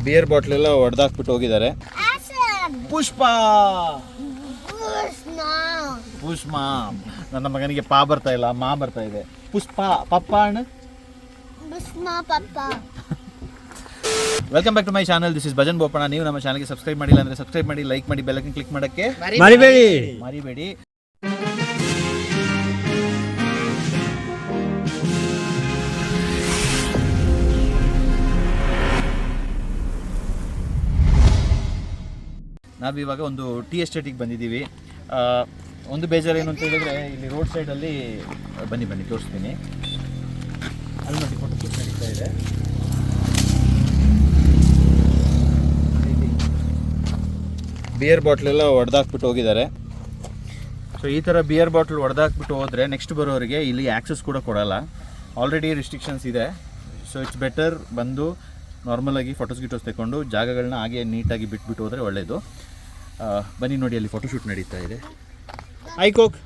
Beer ಬಾಟ್ಲೆಲ್ಲ ಒಡೆದಾಕ್ಬಿಟ್ಟು ಹೋಗಿದ್ದಾರೆ. ಪುಷ್ಪ ಪುಷ್ಪ ನನ್ನ ಮಗನಿಗೆ ಪಾ ಬರ್ತಾ ಇಲ್ಲ, ಮಾ ಬರ್ತಾ ಇದೆ. ಪುಷ್ಪ ಪಪ್ಪ ಅಣ್ಣ. Welcome back to my channel. This is Bhajan Bopanna. ನೀವು ನಮ್ಮ ಚಾನಲ್ಗೆ ಸಬ್ಸ್ಕ್ರೈಬ್ ಮಾಡಿಲ್ಲ ಅಂದರೆ ಸಬ್ಸ್ಕ್ರೈಬ್ ಮಾಡಿ, ಲೈಕ್ ಮಾಡಿ, ಬೆಲ್ ಐಕಾನ್ ಕ್ಲಿಕ್ ಮಾಡೋಕ್ಕೆ ಮರಿಬೇಡಿ. ನಾವಿವಾಗ ಒಂದು ಟೀ ಎಸ್ಟೇಟಿಗೆ ಬಂದಿದ್ದೀವಿ. ಒಂದು ಬೇಜಾರು ಏನು ಅಂತ ಹೇಳಿದ್ರೆ, ಇಲ್ಲಿ ರೋಡ್ ಸೈಡಲ್ಲಿ ಬನ್ನಿ ತೋರಿಸ್ತೀನಿ. ಅಲ್ಲಿ ನೋಡಿ ಫೋಟೋ ಶೂಟ್ ನಡೀತಾ ಇದೆ. ಬಿಯರ್ ಬಾಟ್ಲೆಲ್ಲ ಒಡೆದಾಕ್ಬಿಟ್ಟು ಹೋಗಿದ್ದಾರೆ. ಸೊ ಈ ಥರ ಬಿಯರ್ ಬಾಟ್ಲ್ ಒಡೆದಾಕ್ಬಿಟ್ಟು ಹೋದರೆ ನೆಕ್ಸ್ಟ್ ಬರೋರಿಗೆ ಇಲ್ಲಿ ಆ್ಯಕ್ಸಸ್ ಕೂಡ ಕೊಡಲ್ಲ. ಆಲ್ರೆಡಿ ರಿಸ್ಟ್ರಿಕ್ಷನ್ಸ್ ಇದೆ. ಸೊ ಇಟ್ಸ್ ಬೆಟರ್ ಬಂದು ನಾರ್ಮಲಾಗಿ ಫೋಟೋಸ್ ತಗೊಂಡು ಜಾಗಗಳನ್ನ ಹಾಗೆ ನೀಟಾಗಿ ಬಿಟ್ಬಿಟ್ಟು ಹೋದರೆ ಒಳ್ಳೆಯದು. ಬನ್ನಿ ನೋಡಿ, ಅಲ್ಲಿ ಫೋಟೋಶೂಟ್ ನಡೀತಾ ಇದೆ. ಐಕೋಕ್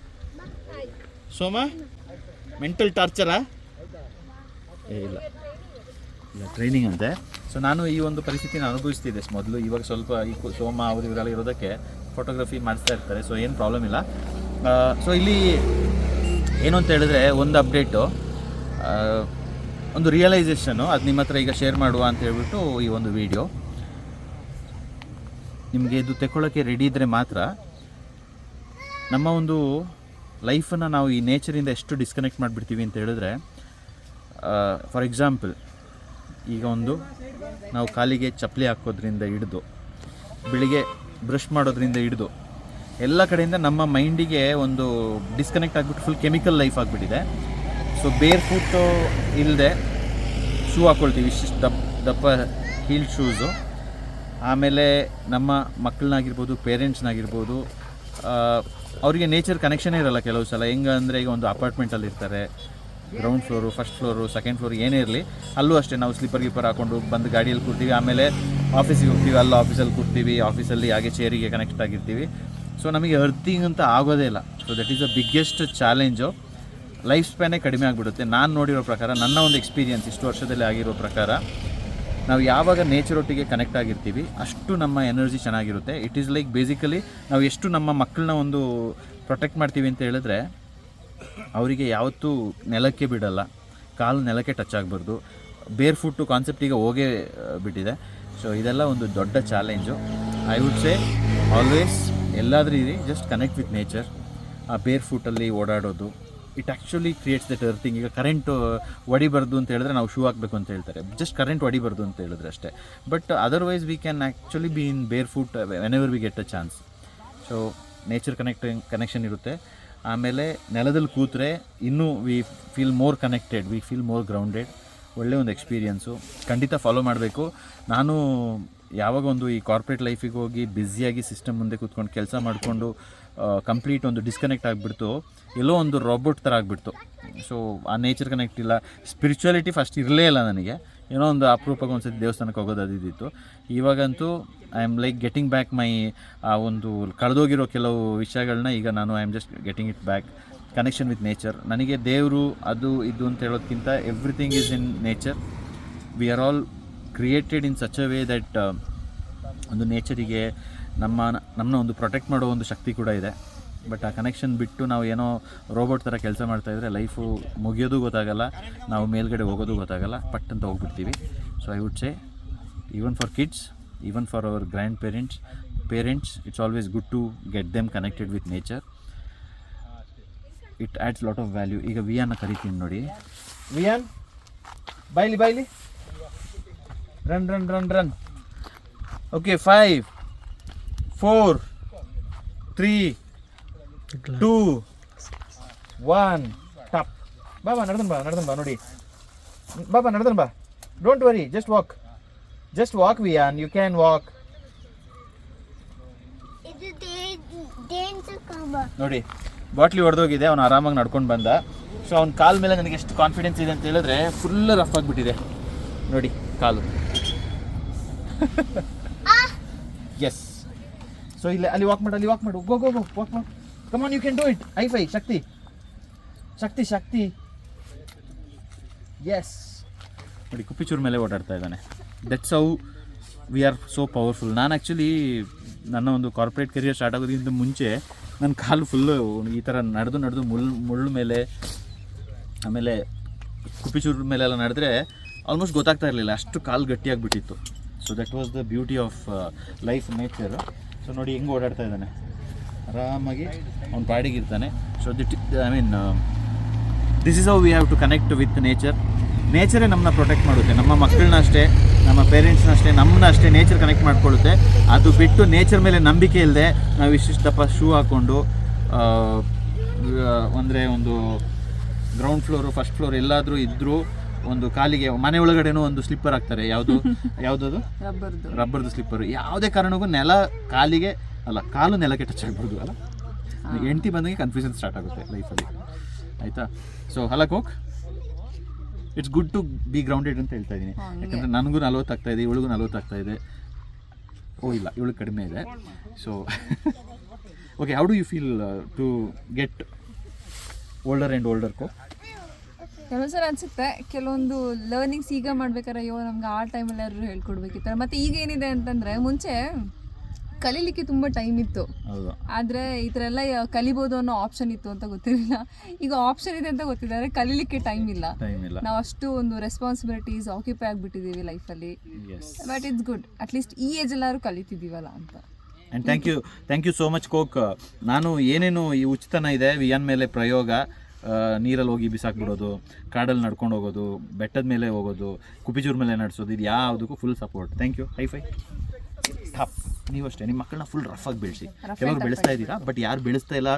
ಸೋಮ ಮೆಂಟಲ್ ಟಾರ್ಚರಾ? ಇಲ್ಲ ಟ್ರೈನಿಂಗ್ ಅಂತೆ. ಸೊ ನಾನು ಈ ಒಂದು ಪರಿಸ್ಥಿತಿನ ಅನುಭವಿಸ್ತಿದ್ದೆ ಮೊದಲು. ಇವಾಗ ಸ್ವಲ್ಪ ಈ ಸೋಮ ಅವರು ಇವರೆಲ್ಲ ಇರೋದಕ್ಕೆ ಫೋಟೋಗ್ರಫಿ ಮಾಡಿಸ್ತಾ ಇರ್ತಾರೆ. ಸೊ ಏನು ಪ್ರಾಬ್ಲಮ್ ಇಲ್ಲ. ಸೊ ಇಲ್ಲಿ ಏನು ಅಂತ ಹೇಳಿದ್ರೆ, ಒಂದು ಅಪ್ಡೇಟು, ಒಂದು ರಿಯಲೈಸೇಷನ್ನು, ಅದು ನಿಮ್ಮ ಹತ್ರ ಈಗ ಶೇರ್ ಮಾಡುವ ಅಂತ ಹೇಳ್ಬಿಟ್ಟು ಈ ಒಂದು ವಿಡಿಯೋ. ನಿಮಗೆ ಇದು ತೆಕ್ಕೊಳ್ಳೋಕ್ಕೆ ರೆಡಿ ಇದ್ದರೆ ಮಾತ್ರ. ನಮ್ಮ ಒಂದು ಲೈಫನ್ನು ನಾವು ಈ ನೇಚರಿಂದ ಎಷ್ಟು ಡಿಸ್ಕನೆಕ್ಟ್ ಮಾಡಿಬಿಡ್ತೀವಿ ಅಂತ ಹೇಳಿದ್ರೆ, ಫಾರ್ ಎಕ್ಸಾಂಪಲ್ ಈಗ ನಾವು ಕಾಲಿಗೆ ಚಪ್ಪಲಿ ಹಾಕೋದ್ರಿಂದ ಹಿಡಿದು, ಬೆಳಿಗ್ಗೆ ಬ್ರಷ್ ಮಾಡೋದ್ರಿಂದ ಹಿಡಿದು ಎಲ್ಲ ಕಡೆಯಿಂದ ನಮ್ಮ ಮೈಂಡಿಗೆ ಒಂದು ಡಿಸ್ಕನೆಕ್ಟ್ ಆಗಿಬಿಟ್ಟು ಫುಲ್ ಕೆಮಿಕಲ್ ಲೈಫ್ ಆಗಿಬಿಟ್ಟಿದೆ. ಸೊ ಬೇರ್ ಫುಟ್ಟು ಇಲ್ಲದೆ ಶೂ ಹಾಕ್ಕೊಳ್ತೀವಿ, ಇಷ್ಟು ದಪ್ಪ ಹೀಲ್ ಶೂಸು. ಆಮೇಲೆ ನಮ್ಮ ಮಕ್ಕಳನ್ನಾಗಿರ್ಬೋದು, ಪೇರೆಂಟ್ಸ್ನಾಗಿರ್ಬೋದು, ಅವರಿಗೆ ನೇಚರ್ ಕನೆಕ್ಷನೇ ಇರೋಲ್ಲ ಕೆಲವು ಸಲ. ಹೆಂಗೆ ಅಂದರೆ, ಈಗ ಒಂದು ಅಪಾರ್ಟ್ಮೆಂಟಲ್ಲಿ ಇರ್ತಾರೆ, ground floor, first floor, second floor ಏನೇ ಇರಲಿ, ಅಲ್ಲೂ ಅಷ್ಟೇ ನಾವು ಸ್ಲಿಪ್ಪರ್ ಹಾಕ್ಕೊಂಡು ಬಂದು ಗಾಡಿಯಲ್ಲಿ ಕೂರ್ತೀವಿ. ಆಮೇಲೆ ಆಫೀಸಿಗೆ ಹೋಗ್ತೀವಿ, ಅಲ್ಲಿ ಆಫೀಸಲ್ಲಿ ಕೂರ್ತೀವಿ, ಆಫೀಸಲ್ಲಿ ಹಾಗೆ ಚೇರಿಗೆ ಕನೆಕ್ಟ್ ಆಗಿರ್ತೀವಿ. ಸೊ ನಮಗೆ ಅರ್ತಿಂಗ್ ಅಂತ ಆಗೋದೇ ಇಲ್ಲ. So that is the biggest challenge. Life ಸ್ಪ್ಯಾನೇ ಕಡಿಮೆ ಆಗಿಬಿಡುತ್ತೆ. ನಾನು ನೋಡಿರೋ ಪ್ರಕಾರ, ನನ್ನ ಒಂದು ಎಕ್ಸ್ಪೀರಿಯನ್ಸ್ ಇಷ್ಟು ವರ್ಷದಲ್ಲಿ ಆಗಿರೋ ಪ್ರಕಾರ, ನಾವು ಯಾವಾಗ ನೇಚರ್ ಒಟ್ಟಿಗೆ ಕನೆಕ್ಟ್ ಆಗಿರ್ತೀವಿ ಅಷ್ಟು ನಮ್ಮ ಎನರ್ಜಿ ಚೆನ್ನಾಗಿರುತ್ತೆ. ಇಟ್ ಈಸ್ ಲೈಕ್ ಬೇಸಿಕಲಿ ನಾವು ಎಷ್ಟು ನಮ್ಮ ಮಕ್ಕಳನ್ನ ಒಂದು ಪ್ರೊಟೆಕ್ಟ್ ಮಾಡ್ತೀವಿ ಅಂತ ಹೇಳಿದ್ರೆ, ಅವರಿಗೆ ಯಾವತ್ತೂ ನೆಲಕ್ಕೆ ಬಿಡಲ್ಲ, ಕಾಲು ನೆಲಕ್ಕೆ ಟಚ್ ಆಗಬಾರ್ದು. ಬೇರ್ ಫುಟ್ಟು ಕಾನ್ಸೆಪ್ಟ್ ಈಗ ಹೋಗೇ ಬಿಟ್ಟಿದೆ. ಸೊ ಇದೆಲ್ಲ ಒಂದು ದೊಡ್ಡ challenge. I would say always ಎಲ್ಲಾದರೂ ಇರಿ, ಜಸ್ಟ್ ಕನೆಕ್ಟ್ ವಿತ್ ನೇಚರ್. ಆ ಬೇರ್ ಫುಟ್ಟಲ್ಲಿ ಓಡಾಡೋದು, it actually creates that earthing. ಈಗ ಕರೆಂಟು ಹೊಡಿಬಾರ್ದು ಅಂತ ಹೇಳಿದ್ರೆ ನಾವು ಶೂ ಹಾಕಬೇಕು ಅಂತ ಹೇಳ್ತಾರೆ, ಜಸ್ಟ್ ಕರೆಂಟ್ ಹೊಡಿಬಾರ್ದು ಅಂತ ಹೇಳಿದ್ರೆ ಅಷ್ಟೇ. But otherwise we can actually be in barefoot whenever we get a chance. So nature connection ಇರುತ್ತೆ. ಆಮೇಲೆ ನೆಲದಲ್ಲಿ ಕೂತ್ರೆ ಇನ್ನೂ we feel more connected, we feel more grounded. ಒಳ್ಳೆಯ ಒಂದು ಎಕ್ಸ್ಪೀರಿಯನ್ಸು, ಖಂಡಿತ ಫಾಲೋ ಮಾಡಬೇಕು. ನಾನು ಯಾವಾಗ ಈ ಕಾರ್ಪೊರೇಟ್ ಲೈಫಿಗೆ ಹೋಗಿ ಬ್ಯುಸಿಯಾಗಿ ಸಿಸ್ಟಮ್ ಮುಂದೆ ಕೂತ್ಕೊಂಡು ಕೆಲಸ ಮಾಡಿಕೊಂಡು ಕಂಪ್ಲೀಟ್ ಒಂದು ಡಿಸ್ಕನೆಕ್ಟ್ ಆಗಿಬಿಡ್ತು, ಎಲ್ಲೋ ಒಂದು ರೋಬೋಟ್ ಥರ ಆಗಿಬಿಡ್ತು. ಸೊ ಆ ನೇಚರ್ ಕನೆಕ್ಟ್ ಇಲ್ಲ, ಸ್ಪಿರಿಚುಯಾಲಿಟಿ ಫಸ್ಟ್ ಇರಲೇ ಇಲ್ಲ ನನಗೆ. ಏನೋ ಒಂದು ಅಪರೂಪಕ್ಕೆ ಒಂದು ಸತಿ ದೇವಸ್ಥಾನಕ್ಕೆ ಹೋಗೋದು ಅದಿದ್ದಿತ್ತು. ಇವಾಗಂತೂ I am like getting back my ಆ ಒಂದು ಕಳೆದೋಗಿರೋ ಕೆಲವು ವಿಷಯಗಳನ್ನ ಈಗ ನಾನು I am just getting it back. Connection with nature. ನನಗೆ ದೇವರು ಅದು ಇದು ಅಂತ ಹೇಳೋದಕ್ಕಿಂತ everything is in nature. We are all created in such a way that ಒಂದು ನೇಚರಿಗೆ ನಮ್ಮನ್ನ ಒಂದು ಪ್ರೊಟೆಕ್ಟ್ ಮಾಡೋ ಒಂದು ಶಕ್ತಿ ಕೂಡ ಇದೆ. ಬಟ್ ಆ ಕನೆಕ್ಷನ್ ಬಿಟ್ಟು ನಾವು ಏನೋ ರೋಬೋಟ್ ಥರ ಕೆಲಸ ಮಾಡ್ತಾಯಿದ್ರೆ ಲೈಫು ಮುಗಿಯೋದು ಗೊತ್ತಾಗಲ್ಲ, ನಾವು ಮೇಲ್ಗಡೆ ಹೋಗೋದು ಗೊತ್ತಾಗಲ್ಲ, ಪಟ್ ಅಂತ ಹೋಗ್ಬಿಡ್ತೀವಿ. So I would say even for kids, even for our grandparents, it's always good to get them connected with nature. It adds lot of value. ಈಗ ವಿಯಾನ್ನ ಕರಿತೀನಿ ನೋಡಿ. ವಿಯಾನ್ ಬಾಯ್ಲಿ ರನ್. ಓಕೆ, 5 4 3 2 1 ಟಾಪ್. ಬಾಬಾ ನಡೆದನ್ ಬಾ ನೋಡಿ. ಬಾಬಾ ನಡೆದನ್ ಬಾ. Don't worry, just walk Viaan, you can walk. ನೋಡಿ, ಬಾಟ್ಲಿ ಹೊಡೆದೋಗಿದೆ, ಅವನು ಆರಾಮಾಗಿ ನಡ್ಕೊಂಡು ಬಂದ. ಸೊ ಅವ್ನ ಕಾಲ ಮೇಲೆ ನನಗೆ ಎಷ್ಟು ಕಾನ್ಫಿಡೆನ್ಸ್ ಇದೆ ಅಂತ ಹೇಳಿದ್ರೆ, ಫುಲ್ ರಫ್ ಆಗಿಬಿಟ್ಟಿದೆ ನೋಡಿ ಕಾಲು. ಎಸ್. ಸೊ ಅಲ್ಲಿ ವಾಕ್ ಮಾಡು, ಗೋ ವಾಕ್ ಮಾಡು. Come on, you can do it. High five, Shakti. Yes. ನೋಡಿ, ಕುಪ್ಪಿಚೂರು ಮೇಲೆ ಓಡಾಡ್ತಾ ಇದ್ದಾನೆ. That's how we are so powerful. ನಾನು ಆ್ಯಕ್ಚುಲಿ ನನ್ನ ಒಂದು ಕಾರ್ಪೊರೇಟ್ ಕೆರಿಯರ್ ಸ್ಟಾರ್ಟ್ ಆಗೋದಕ್ಕಿಂತ ಮುಂಚೆ ನನ್ನ ಕಾಲು ಫುಲ್ಲು ಈ ಥರ ನಡೆದು ಮುಳ್ಳು ಮೇಲೆ ಆಮೇಲೆ ಕುಪಿಚೂರು ಮೇಲೆಲ್ಲ ನಡೆದ್ರೆ ಆಲ್ಮೋಸ್ಟ್ ಗೊತ್ತಾಗ್ತಾ ಇರಲಿಲ್ಲ, ಅಷ್ಟು ಕಾಲು ಗಟ್ಟಿಯಾಗಿಬಿಟ್ಟಿತ್ತು. So that was the beauty of life nature. So ನೋಡಿ ಹೆಂಗೆ ಓಡಾಡ್ತಾ ಇದ್ದಾನೆ, ಆರಾಮಾಗಿ ಅವ್ನ ಪಾಡಿಗಿರ್ತಾನೆ. So I mean this is how we have to connect with nature. ನೇಚರೇ ನಮ್ಮನ್ನ ಪ್ರೊಟೆಕ್ಟ್ ಮಾಡುತ್ತೆ, ನಮ್ಮ ಮಕ್ಕಳನ್ನ ಅಷ್ಟೇ, ನಮ್ಮ ಪೇರೆಂಟ್ಸ್ನ ಅಷ್ಟೇ, ನಮ್ಮನ್ನ ಅಷ್ಟೇ ನೇಚರ್ ಕನೆಕ್ಟ್ ಮಾಡ್ಕೊಳ್ಳುತ್ತೆ. ಅದು ಬಿಟ್ಟು ನೇಚರ್ ಮೇಲೆ ನಂಬಿಕೆ ಇಲ್ಲದೆ ನಾವು ಇಷ್ಟಿಷ್ಟಪ್ಪ ಶೂ ಹಾಕ್ಕೊಂಡು ಅಂದರೆ ಒಂದು ಗ್ರೌಂಡ್ ಫ್ಲೋರು ಫಸ್ಟ್ ಫ್ಲೋರ್ ಎಲ್ಲಾದರೂ ಇದ್ದರೂ ಒಂದು ಕಾಲಿಗೆ ಮನೆ ಒಳಗಡೆನೂ ಒಂದು ಸ್ಲಿಪ್ಪರ್ ಹಾಕ್ತಾರೆ. ಯಾವುದದು ರಬ್ಬರ್ದು ಸ್ಲಿಪ್ಪರು. ಯಾವುದೇ ಕಾರಣಕ್ಕೂ ಕಾಲು ನೆಲಕ್ಕೆ ಟಚ್ ಆಗ್ಬೋದು ಅಲ್ಲ. ಹೆಂಡತಿ ಬಂದಂಗೆ ಕನ್ಫ್ಯೂಷನ್ ಸ್ಟಾರ್ಟ್ ಆಗುತ್ತೆ ಲೈಫಲ್ಲಿ, ಆಯಿತಾ? ಸೊ ಹಲಕೋಕ್ it's good to be grounded ಅಂತ ಹೇಳ್ತಾ ಇದ್ದೀನಿ. ಯಾಕಂದರೆ ನನಗೂ 40 ಆಗ್ತಾ ಇದೆ, ಇವಳಿಗೂ 40 ಆಗ್ತಾ ಇದೆ. ಇಲ್ಲ, ಇವಳಿಗೆ ಕಡಿಮೆ ಇದೆ. So okay, how do you feel to get older and older ಕೋ? ಕೆಲವೊಂದ್ಸಲ ಅನಿಸುತ್ತೆ ಕೆಲವೊಂದು ಲರ್ನಿಂಗ್ಸ್ ಈಗ ಮಾಡ್ಬೇಕಾದ್ರೆ ಅಯ್ಯೋ ನಮ್ಗೆ ಆ ಟೈಮಲ್ಲಿ ಯಾರು ಹೇಳ್ಕೊಡ್ಬೇಕಿತ್ತು. ಮತ್ತು ಈಗ ಏನಿದೆ ಅಂತಂದರೆ ಮುಂಚೆ ಕಲೀಲಿಕ್ಕೆ ತುಂಬ ಟೈಮ್ ಇತ್ತು, ಆದರೆ ಈ ಥರ ಎಲ್ಲ ಕಲಿಬೋದು ಅನ್ನೋ ಆಪ್ಷನ್ ಇತ್ತು ಅಂತ ಗೊತ್ತಿರಲಿಲ್ಲ. ಈಗ ಆಪ್ಷನ್ ಇದೆ ಅಂತ ಗೊತ್ತಿದ್ದಾರೆ, ಕಲೀಲಿಕ್ಕೆ ಟೈಮ್ ಇಲ್ಲ. ನಾವು ಅಷ್ಟು ಒಂದು ರೆಸ್ಪಾನ್ಸಿಬಿಲಿಟೀಸ್ ಆಕ್ಯುಪೈ ಆಗಿಬಿಟ್ಟಿದ್ದೀವಿ ಲೈಫಲ್ಲಿ. ಬಟ್ ಇಟ್ಸ್ ಗುಡ್, ಅಟ್ಲೀಸ್ಟ್ ಈ ಏಜ್ ಎಲ್ಲರೂ ಕಲಿತಿದ್ದೀವಲ್ಲ ಅಂತ. And thank you so much ಕೋಕ್. ನಾನು ಏನೇನು ಈ ಉಚಿತನ ಇದೆ ವಿಯನ್ ಮೇಲೆ ಪ್ರಯೋಗ, ನೀರಲ್ಲಿ ಹೋಗಿ ಬಿಸಾಕ್ಬಿಡೋದು, ಕಾಡಲ್ಲಿ ನಡ್ಕೊಂಡು ಹೋಗೋದು, ಬೆಟ್ಟದ ಮೇಲೆ ಹೋಗೋದು, ಕುಪಿಚೂರ್ ಮೇಲೆ ನಡೆಸೋದು, ಇದು ಯಾವುದಕ್ಕೂ full support. Thank you. High top. ನೀವು ಅಷ್ಟೇ ನಿಮ್ಮ ಮಕ್ಕಳನ್ನ ಫುಲ್ ರಫ್ ಆಗಿ ಬೆಳೆಸಿ. ಕೆಲವರು ಬೆಳೆಸ್ತಾ ಇದ್ದೀರಾ, ಬಟ್ ಯಾರು ಬೆಳೆಸ್ತಾ ಇಲ್ಲ.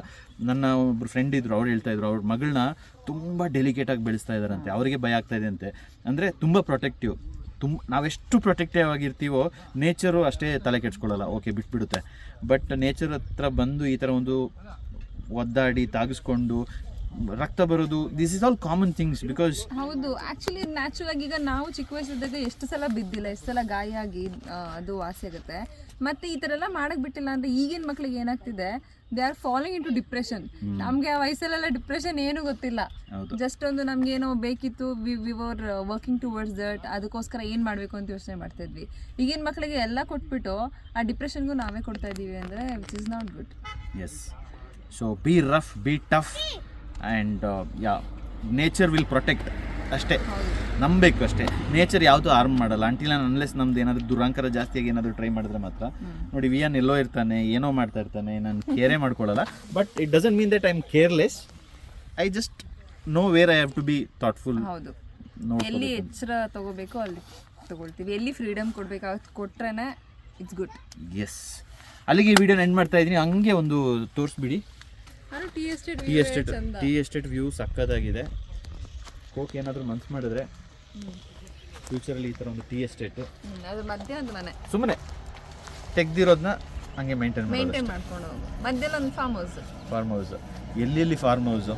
ನನ್ನ ಒಬ್ಬರು ಫ್ರೆಂಡ್ ಇದ್ರು, ಅವ್ರು ಹೇಳ್ತಾ ಇದ್ರು ಅವ್ರ ಮಗಳನ್ನ ತುಂಬ ಡೆಲಿಕೇಟಾಗಿ ಬೆಳೆಸ್ತಾ ಇದ್ದಾರಂತೆ, ಅವರಿಗೆ ಭಯ ಆಗ್ತಾ ಇದೆ ಅಂತೆ. ಅಂದರೆ ತುಂಬ ಪ್ರೊಟೆಕ್ಟಿವ್. ನಾವೆಷ್ಟು ಪ್ರೊಟೆಕ್ಟಿವ್ ಆಗಿರ್ತೀವೋ ನೇಚರು ಅಷ್ಟೇ ತಲೆ ಕೆಡ್ಸ್ಕೊಳ್ಳಲ್ಲ, ಓಕೆ ಬಿಟ್ಬಿಡುತ್ತೆ. ಬಟ್ ನೇಚರ್ ಹತ್ರ ಬಂದು ಈ ಥರ ಒಂದು ಒದ್ದಾಡಿ ತಾಗಿಸ್ಕೊಂಡು ರಕ್ತ ಬರೋದು, this is all common things. Because ಹೌದು, ಆ್ಯಕ್ಚುಲಿ ನ್ಯಾಚುರಲ್ ಆಗಿ ಈಗ ನಾವು ಚಿಕ್ಕ ವಯಸ್ಸಿದ್ದಾಗ ಎಷ್ಟು ಸಲ ಬಿದ್ದಿಲ್ಲ, ಎಷ್ಟು ಸಲ ಗಾಯ ಆಗಿ ಅದು ವಾಸಿ ಆಗುತ್ತೆ. ಮತ್ತು ಈ ಥರ ಎಲ್ಲ ಮಾಡಕ್ಕೆ ಬಿಟ್ಟಿಲ್ಲ ಅಂದರೆ ಈಗಿನ ಮಕ್ಳಿಗೆ ಏನಾಗ್ತಿದೆ, they are following into depression. ನಮಗೆ ಆ ವಯಸ್ಸಲ್ಲೆಲ್ಲ ಡಿಪ್ರೆಷನ್ ಏನೂ ಗೊತ್ತಿಲ್ಲ, ಜಸ್ಟ್ ಒಂದು ನಮಗೇನೋ ಬೇಕಿತ್ತು, we were working towards that, ಅದಕ್ಕೋಸ್ಕರ ಏನು ಮಾಡಬೇಕು ಅಂತ ಯೋಚನೆ ಮಾಡ್ತಾಯಿದ್ವಿ. ಈಗಿನ ಮಕ್ಕಳಿಗೆ ಎಲ್ಲ ಕೊಟ್ಬಿಟ್ಟು ಆ ಡಿಪ್ರೆಷನ್ಗೂ ನಾವೇ ಕೊಡ್ತಾ ಇದ್ದೀವಿ ಅಂದರೆ which is not good. Yes, so be rough, be tough and nature will protect ಅಷ್ಟೇ. ನಂಬಬೇಕು ಅಷ್ಟೇ, ನೇಚರ್ ಯಾವುದು ಹಾರ್ಮ್ ಮಾಡಲ್ಲ ಅಂಟಿಲ್ ಅನ್ಲೆಸ್ ನಮ್ದು ಏನಾದರೂ ದುರಂಕಾರ ಜಾಸ್ತಿಯಾಗಿ ಏನಾದರೂ ಟ್ರೈ ಮಾಡಿದ್ರೆ ಮಾತ್ರ. ನೋಡಿ ವಿಯನ್ ಎಲ್ಲೋ ಇರ್ತಾನೆ, ಏನೋ ಮಾಡ್ತಾ ಇರ್ತಾನೆ, ನಾನು ಕೇರೇ ಮಾಡ್ಕೊಳ್ಳಲ್ಲ. But it doesn't mean that I am careless. I just know where I have to be thoughtful. ಹೌದು, ಎಲ್ಲಿ ಎಚ್ಚರ ತಗೋಬೇಕು ಅಲ್ಲಿ ತಗೊಳ್ತೀವಿ, ಎಲ್ಲಿ ಫ್ರೀಡಮ್ ಕೊಡಬೇಕಾಗುತ್ತೆ ಕೊಟ್ರೇನೆ ಇಟ್ಸ್ ಗುಡ್. ಎಸ್, ಅಲ್ಲಿಗೆ ಈ ವಿಡಿಯೋನ ಎಂಡ್ ಮಾಡ್ತಾ ಇದ್ದೀನಿ. ಹಂಗೆ ಒಂದು ತೋರಿಸ್ಬಿಡಿ. ಟೀ ಎಸ್ಟೇಟ್ ವ್ಯೂ ಸಕ್ಕತ್ತಾಗಿದೆ. ಕೋಕ್ ಏನಾದರೂ ಮನ್ಸು ಮಾಡಿದ್ರೆ ಫ್ಯೂಚರಲ್ಲಿ ಈ ಥರ ಒಂದು ಟೀ ಎಸ್ಟೇಟು ಸುಮ್ಮನೆ ತೆಗ್ದಿರೋದನ್ನ ಹಂಗೆ ಮೇಂಟೈನ್ ಮಾಡ್ಕೊಂಡು ಮಧ್ಯದಲ್ಲಿ ಒಂದು ಫಾರ್ಮ್ ಹೌಸ್. ಎಲ್ಲಿ ಫಾರ್ಮ್ ಹೌಸು?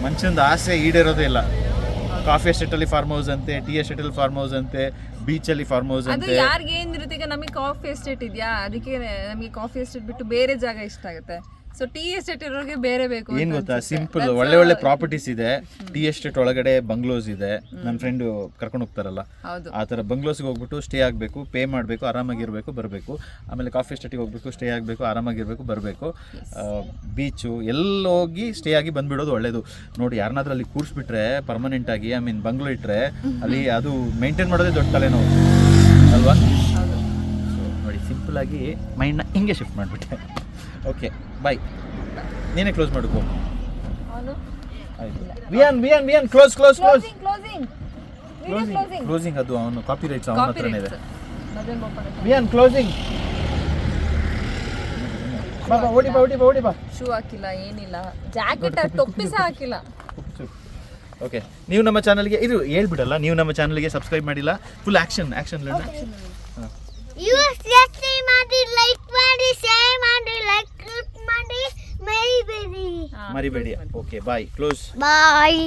ಮನುಷ್ಯಂದು ಆಸೆ ಈಡೇರೋದೇ ಇಲ್ಲ. ಕಾಫಿ ಎಸ್ಟೇಟಲ್ಲಿ ಫಾರ್ಮ್ ಹೌಸ್ ಅಂತೆ, ಟೀ ಎಸ್ಟೇಟಲ್ಲಿ ಫಾರ್ಮ್ ಹೌಸ್ ಅಂತೆ, ಬೀಚಲ್ಲಿ ಫಾರ್ಮ್ ಹೌಸ್ ಅಂತೆ. ಯಾರಿಗೆ ಏನಿರುತ್ತೆ, ಈಗ ನಮಗೆ ಕಾಫಿ ಎಸ್ಟೇಟ್ ಇದೆಯಾ, ಅದಕ್ಕೆ ನಮಗೆ ಕಾಫಿ ಎಸ್ಟೇಟ್ ಬಿಟ್ಟು ಬೇರೆ ಜಾಗ ಇಷ್ಟ ಆಗುತ್ತೆ. ಸೊ ಟೀ ಎಸ್ಟೇಟ್ ಇರೋರಿಗೆ ಬೇರೆ ಬೇಕು. ಏನು ಗೊತ್ತಾ, ಸಿಂಪಲ್ ಒಳ್ಳೆ ಪ್ರಾಪರ್ಟೀಸ್ ಇದೆ. ಟೀ ಎಸ್ಟೇಟ್ ಒಳಗಡೆ ಬಂಗ್ಲೋಸ್ ಇದೆ. ನನ್ನ ಫ್ರೆಂಡ್ ಕರ್ಕೊಂಡು ಹೋಗ್ತಾರಲ್ಲ, ಆ ಥರ ಬಂಗ್ಲೋಸ್ಗೆ ಹೋಗ್ಬಿಟ್ಟು ಸ್ಟೇ ಆಗಬೇಕು, ಪೇ ಮಾಡಬೇಕು, ಆರಾಮಾಗಿರ್ಬೇಕು, ಬರಬೇಕು. ಆಮೇಲೆ ಕಾಫಿ ಎಸ್ಟೇಟಿಗೆ ಹೋಗ್ಬೇಕು, ಸ್ಟೇ ಆಗಬೇಕು, ಆರಾಮಾಗಿರ್ಬೇಕು, ಬರಬೇಕು. ಬೀಚು ಎಲ್ಲೋಗಿ ಸ್ಟೇ ಆಗಿ ಬಂದ್ಬಿಡೋದು ಒಳ್ಳೇದು. ನೋಡಿ, ಯಾರನ್ನಾದ್ರೂ ಅಲ್ಲಿ ಕೂರಿಸ್ಬಿಟ್ರೆ ಪರ್ಮನೆಂಟ್ ಆಗಿ, ಐ ಮೀನ್ ಬಂಗ್ಲೋ ಇಟ್ಟರೆ ಅಲ್ಲಿ ಅದು ಮೇಂಟೈನ್ ಮಾಡೋದೇ ದೊಡ್ಡ ತಲೆನೋವು ಅಲ್ವಾ? ಸೊ ನೋಡಿ, ಸಿಂಪಲ್ ಆಗಿ ಮೈಂಡ್ನ ಹಿಂಗೆ ಶಿಫ್ಟ್ ಮಾಡಿಬಿಟ್ಟೆ. ಓಕೆ, ಬಾಯ್. ನೀನೇ ಕ್ಲೋಸ್ ಮಾಡ್ಕೋ. ವಿಯನ್ ಕ್ಲೋಸಿಂಗ್ ಅದು ಅವನು ಕಾಪಿ ರೈಟ್ಸ್ ಅವನ ಹತ್ರನೇ ಇದೆ. ವಿಯನ್ ಕ್ಲೋಸಿಂಗ್. ಓಡಿ ಬಾ. ಶೂ ಹಾಕಿಲ್ಲ, ಏನಿಲ್ಲ, ಜಾಕೆಟ್ ತೊಪ್ಪಿ ಸಹ ಹಾಕಿಲ್ಲ. ಓಕೆ, ನೀವು ನಮ್ಮ ಚಾನಲ್ಗೆ ಇದು ಹೇಳ್ಬಿಡಲ್ಲ, ನೀವು ನಮ್ಮ ಚಾನಲ್ಗೆ ಸಬ್ಸ್ಕ್ರೈಬ್ ಮಾಡಿಲ್ಲ, ಫುಲ್ ಆಕ್ಷನ್ ಮರಿಬೇಡಿ. ಓಕೆ, ಬಾಯ್. ಕ್ಲೋಸ್. ಬಾಯ್.